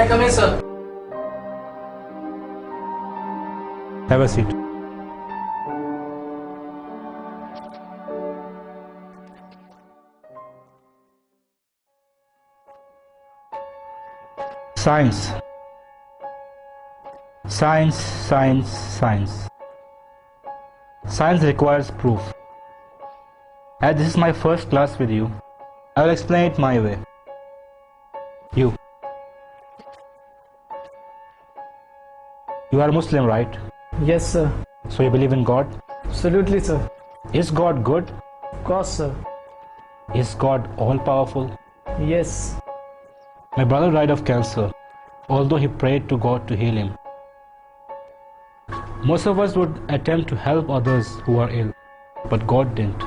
I come in, sir? Have a seat. Science. Science, science, science. Science requires proof. As this is my first class with you, I will explain it my way. You are Muslim, right? Yes, sir. So you believe in God? Absolutely, sir. Is God good? Of course, sir. Is God all-powerful? Yes. My brother died of cancer, although he prayed to God to heal him. Most of us would attempt to help others who are ill, but God didn't.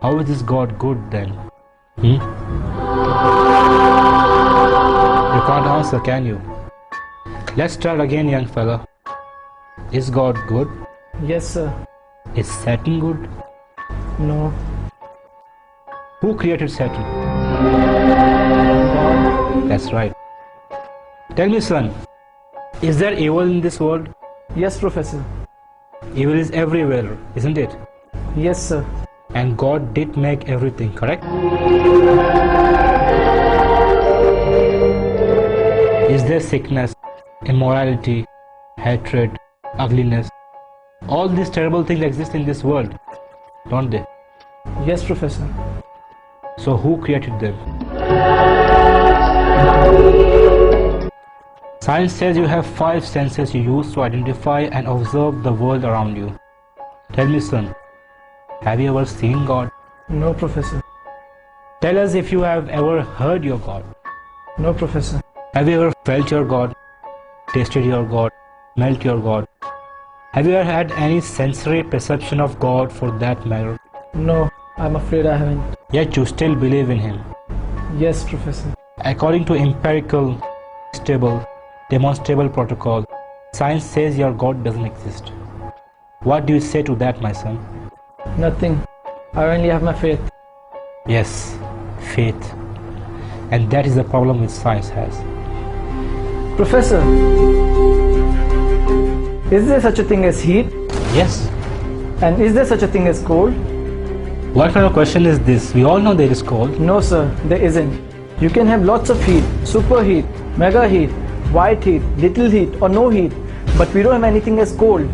How is this God good then? You can't answer, can you? Let's start again, young fella. Is God good? Yes, sir. Is Satan good? No. Who created Satan? God. That's right. Tell me, son, is there evil in this world? Yes, Professor. Evil is everywhere, isn't it? Yes, sir. And God did make everything, correct? Is there sickness, immorality, hatred, ugliness? All these terrible things exist in this world, don't they? Yes, Professor. So who created them? Science says you have 5 senses you use to identify and observe the world around you. Tell me, son, have you ever seen God? No, Professor. Tell us if you have ever heard your God. No, Professor. Have you ever felt your God, tasted your God, smelt your God? Have you ever had any sensory perception of God for that matter? No, I'm afraid I haven't. Yet you still believe in Him. Yes, Professor. According to empirical, stable, demonstrable protocol, science says your God doesn't exist. What do you say to that, my son? Nothing. I only have my faith. Yes, faith. And that is the problem which science has. Professor, is there such a thing as heat? Yes. And is there such a thing as cold? What kind of question is this? We all know there is cold. No, sir, there isn't. You can have lots of heat, superheat, mega heat, white heat, little heat or no heat, but we don't have anything as cold.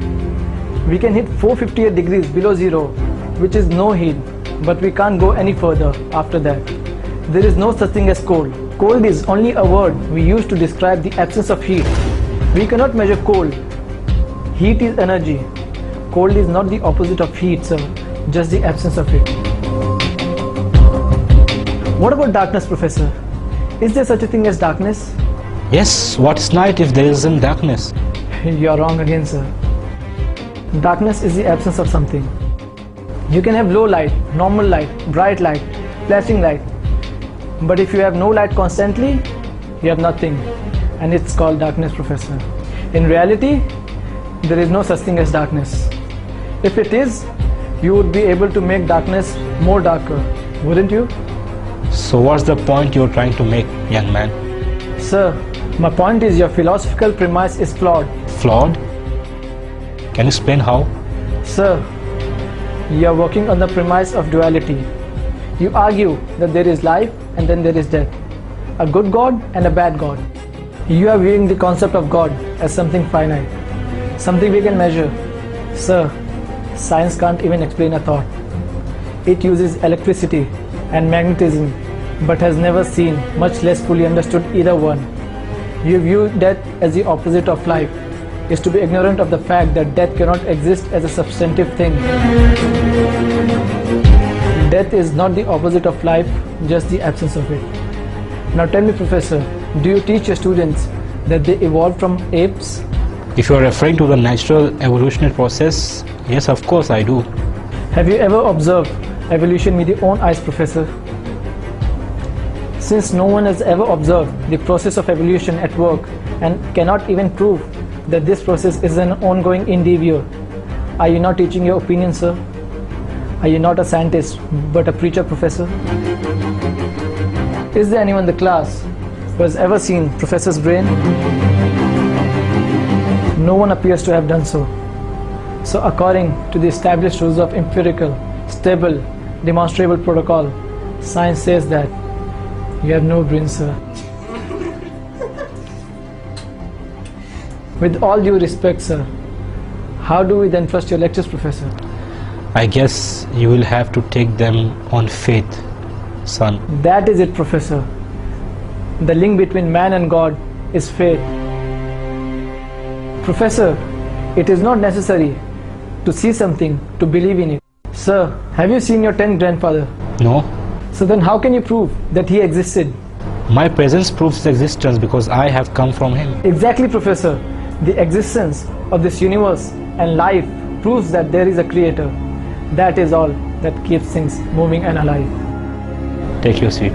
We can hit 458 degrees below zero, which is no heat, but we can't go any further after that. There is no such thing as cold. Cold is only a word we use to describe the absence of heat. We cannot measure cold. Heat is energy. Cold is not the opposite of heat, sir, just the absence of it. What about darkness, Professor? Is there such a thing as darkness? Yes, what's night if there isn't darkness? You're wrong again, sir. Darkness is the absence of something. You can have low light, normal light, bright light, flashing light. But if you have no light constantly, you have nothing. And it's called darkness, Professor. In reality, there is no such thing as darkness. If it is, you would be able to make darkness more darker, wouldn't you? So what's the point you're trying to make, young man? Sir, my point is your philosophical premise is flawed. Flawed? Can you explain how? Sir, you are working on the premise of duality. You argue that there is life and then there is death, a good God and a bad God. You are viewing the concept of God as something finite, something we can measure. Sir, science can't even explain a thought. It uses electricity and magnetism, but has never seen, much less fully understood either one. You view death as the opposite of life, is to be ignorant of the fact that death cannot exist as a substantive thing. Death is not the opposite of life, just the absence of it. Now tell me, Professor, do you teach your students that they evolved from apes? If you are referring to the natural evolutionary process, yes, of course I do. Have you ever observed evolution with your own eyes, Professor? Since no one has ever observed the process of evolution at work and cannot even prove that this process is an ongoing endeavor, are you not teaching your opinion, sir? Are you not a scientist but a preacher, Professor? Is there anyone in the class who has ever seen Professor's brain? No one appears to have done so. So according to the established rules of empirical, stable, demonstrable protocol, science says that you have no brain, sir. With all due respect, sir, how do we then trust your lectures, Professor? I guess you will have to take them on faith, son. That is it, Professor. The link between man and God is faith. Professor, it is not necessary to see something to believe in it. Sir, have you seen your 10th grandfather? No? So then how can you prove that he existed? My presence proves his existence because I have come from him. Exactly, Professor. The existence of this universe and life proves that there is a creator. That is all that keeps things moving and alive. Take your seat.